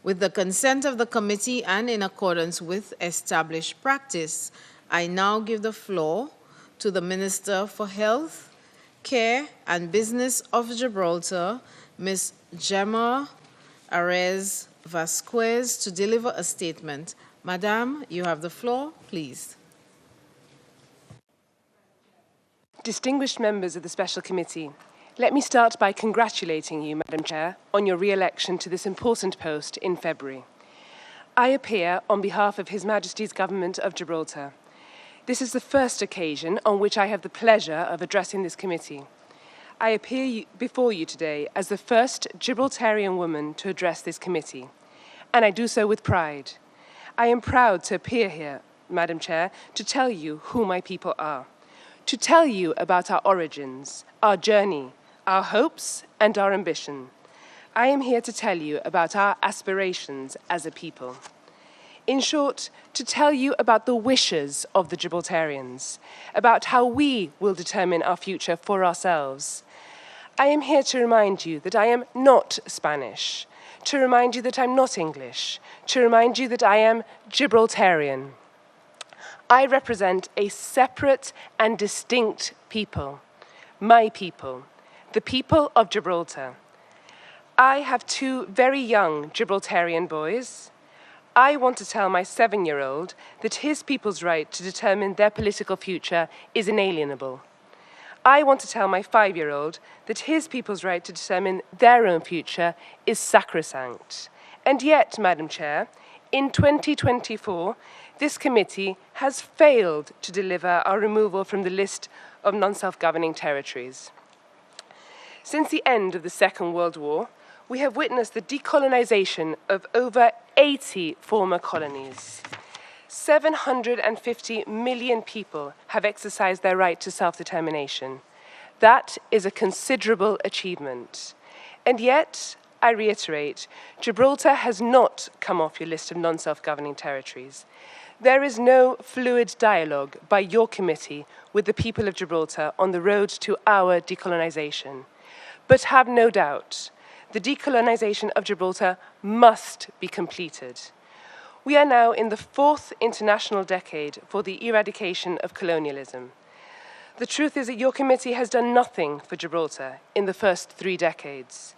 With the consent of the committee and in accordance with established practice, I now give the floor to the Minister for Health, Care and Business of Gibraltar, Ms. Gemma Arias Vasquez, to deliver a statement. Madam, you have the floor, please. Distinguished members of the Special Committee, let me start by congratulating you, Madam Chair, on your re-election to this important post in February. I appear on behalf of His Majesty's Government of Gibraltar. This is the first occasion on which I have the pleasure of addressing this committee. I appear before you today as the first Gibraltarian woman to address this committee, and I do so with pride. I am proud to appear here, Madam Chair, to tell you who my people are, to tell you about our origins, our journey, our hopes and our ambition. I am here to tell you about our aspirations as a people. In short, to tell you about the wishes of the Gibraltarians, about how we will determine our future for ourselves. I am here to remind you that I am not Spanish, to remind you that I'm not English, to remind you that I am Gibraltarian. I represent a separate and distinct people, my people, the people of Gibraltar. I have two very young Gibraltarian boys. I want to tell my 7-year-old that his people's right to determine their political future is inalienable. I want to tell my 5-year-old that his people's right to determine their own future is sacrosanct. And yet, Madam Chair, in 2024, this committee has failed to deliver our removal from the list of non-self-governing territories. Since the end of the Second World War, we have witnessed the decolonisation of over 80 former colonies. 750 million people have exercised their right to self-determination. That is a considerable achievement. And yet, I reiterate, Gibraltar has not come off your list of non-self-governing territories. There is no fluid dialogue by your committee with the people of Gibraltar on the road to our decolonisation. But have no doubt, the decolonisation of Gibraltar must be completed. We are now in the 4th international decade for the eradication of colonialism. The truth is that your committee has done nothing for Gibraltar in the first 3 decades.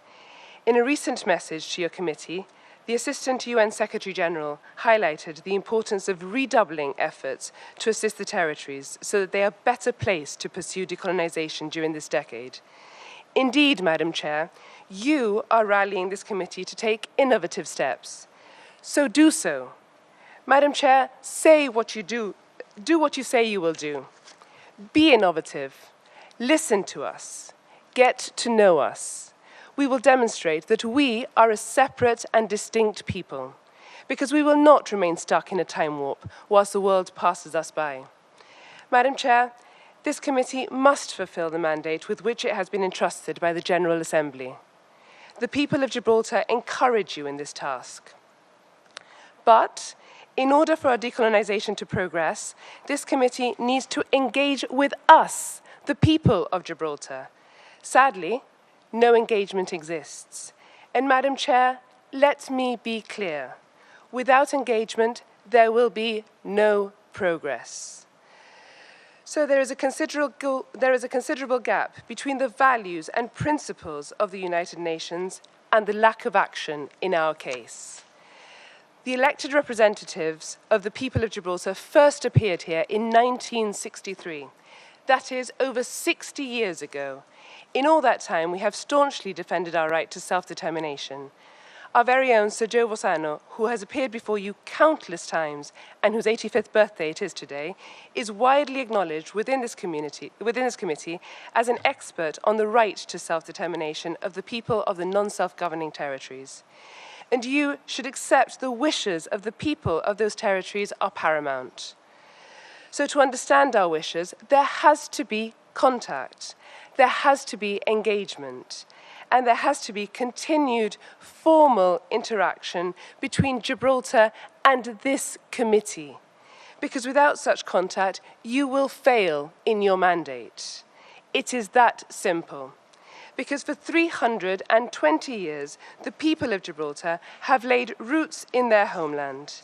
In a recent message to your committee, the Assistant UN Secretary-General highlighted the importance of redoubling efforts to assist the territories so that they are better placed to pursue decolonisation during this decade. Indeed, Madam Chair, you are rallying this committee to take innovative steps. So do so. Madam Chair, say what you do what you say you will do. Be innovative. Listen to us. Get to know us. We will demonstrate that we are a separate and distinct people, because we will not remain stuck in a time warp whilst the world passes us by. Madam Chair, this committee must fulfil the mandate with which it has been entrusted by the General Assembly. The people of Gibraltar encourage you in this task. But in order for our decolonisation to progress, this committee needs to engage with us, the people of Gibraltar. Sadly, no engagement exists. And Madam Chair, let me be clear. Without engagement, there will be no progress. So there is a considerable gap between the values and principles of the United Nations and the lack of action in our case. The elected representatives of the people of Gibraltar first appeared here in 1963. That is over 60 years ago. In all that time, we have staunchly defended our right to self-determination. Our very own Sir Joe Vosano, who has appeared before you countless times and whose 85th birthday it is today, is widely acknowledged within this committee as an expert on the right to self-determination of the people of the non-self-governing territories. And you should accept the wishes of the people of those territories are paramount. So to understand our wishes, there has to be contact, there has to be engagement, and there has to be continued formal interaction between Gibraltar and this committee. Because without such contact, you will fail in your mandate. It is that simple. because for 320 years, the people of Gibraltar have laid roots in their homeland.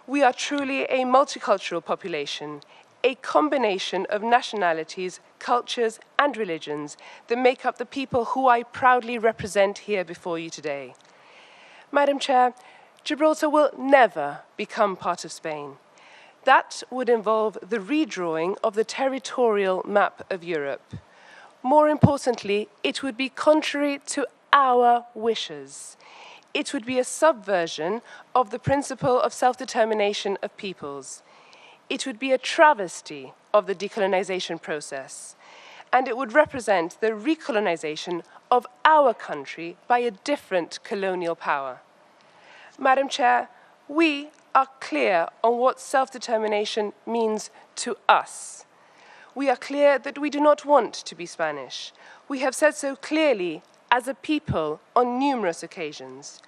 We are truly a multicultural population, a combination of nationalities, cultures, and religions that make up the people who I proudly represent here before you today. Madam Chair, Gibraltar will never become part of Spain. That would involve the redrawing of the territorial map of Europe. More importantly, it would be contrary to our wishes. It would be a subversion of the principle of self-determination of peoples. It would be a travesty of the decolonisation process. And it would represent the recolonisation of our country by a different colonial power. Madam Chair, we are clear on what self-determination means to us. We are clear that we do not want to be Spanish. We have said so clearly as a people on numerous occasions.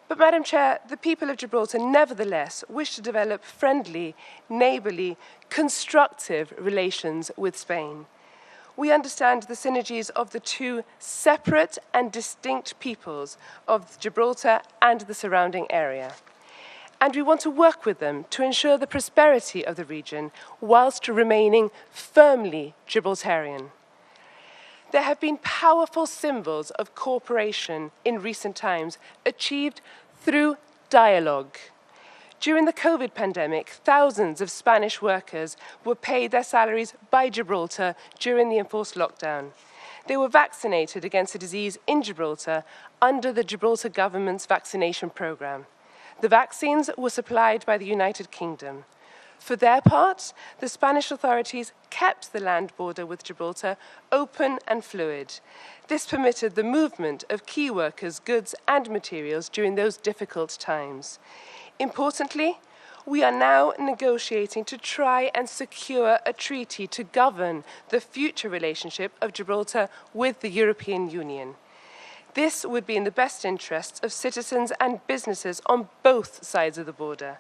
But, Madam Chair, the people of Gibraltar nevertheless wish to develop friendly, neighbourly, constructive relations with Spain. We understand the synergies of the two separate and distinct peoples of Gibraltar and the surrounding area. And we want to work with them to ensure the prosperity of the region whilst remaining firmly Gibraltarian. There have been powerful symbols of cooperation in recent times achieved through dialogue. During the COVID pandemic, thousands of Spanish workers were paid their salaries by Gibraltar during the enforced lockdown. They were vaccinated against the disease in Gibraltar under the Gibraltar government's vaccination programme. The vaccines were supplied by the United Kingdom. For their part, the Spanish authorities kept the land border with Gibraltar open and fluid. This permitted the movement of key workers, goods and materials during those difficult times. Importantly, we are now negotiating to try and secure a treaty to govern the future relationship of Gibraltar with the European Union. This would be in the best interests of citizens and businesses on both sides of the border.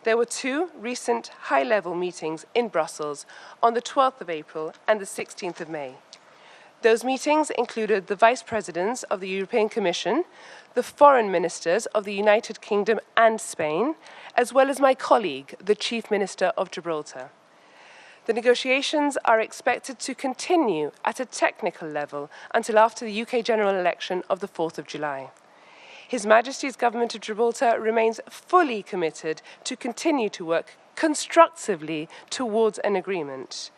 There were two recent high-level meetings in Brussels on the 12th of April and the 16th of May. Those meetings included the Vice Presidents of the European Commission, the Foreign Ministers of the United Kingdom and Spain, as well as my colleague, the Chief Minister of Gibraltar. The negotiations are expected to continue at a technical level until after the UK general election of the 4th of July. His Majesty's Government of Gibraltar remains fully committed to continue to work constructively towards an agreement.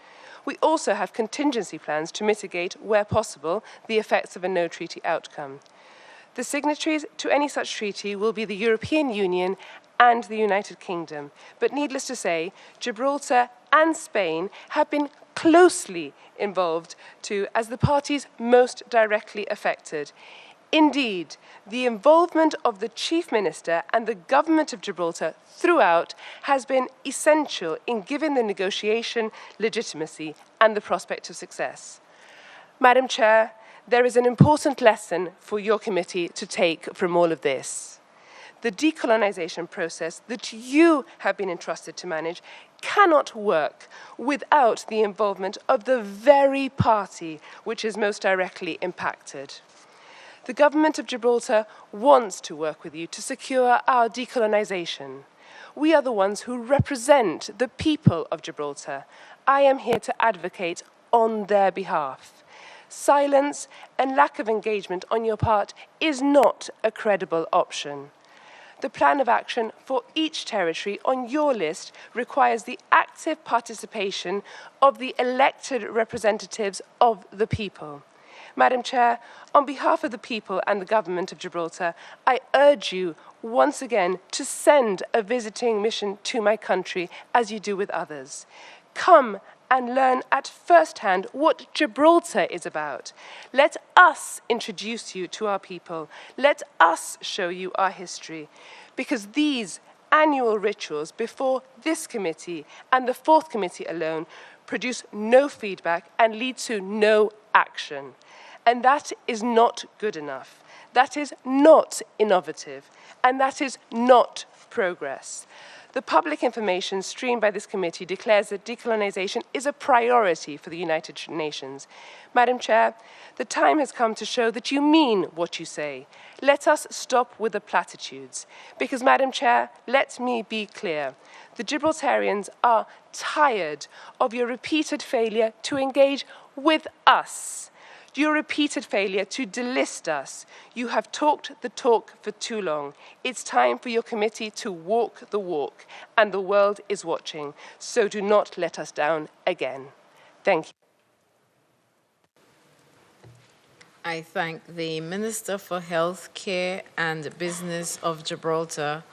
We also have contingency plans to mitigate, where possible, the effects of a no-treaty outcome. The signatories to any such treaty will be the European Union and the United Kingdom. But needless to say, Gibraltar and Spain have been closely involved too as the parties most directly affected. Indeed, the involvement of the Chief Minister and the Government of Gibraltar throughout has been essential in giving the negotiation legitimacy and the prospect of success. Madam Chair, there is an important lesson for your committee to take from all of this. The decolonisation process that you have been entrusted to manage cannot work without the involvement of the very party which is most directly impacted. The Government of Gibraltar wants to work with you to secure our decolonisation. We are the ones who represent the people of Gibraltar. I am here to advocate on their behalf. Silence and lack of engagement on your part is not a credible option. The plan of action for each territory on your list requires the active participation of the elected representatives of the people. Madam Chair, on behalf of the people and the Government of Gibraltar, I urge you once again to send a visiting mission to my country as you do with others. Come and learn at first hand what Gibraltar is about. Let us introduce you to our people. Let us show you our history. Because these annual rituals before this committee and the fourth committee alone produce no feedback and lead to no action. And that is not good enough. That is not innovative. And that is not progress. The public information streamed by this committee declares that decolonisation is a priority for the United Nations. Madam Chair, the time has come to show that you mean what you say. Let us stop with the platitudes. Because, Madam Chair, let me be clear. The Gibraltarians are tired of your repeated failure to engage with us. Your repeated failure to delist us. You have talked the talk for too long. It's time for your committee to walk the walk, and the world is watching. So do not let us down again. Thank you. I thank the Minister for Health, Care and Business of Gibraltar,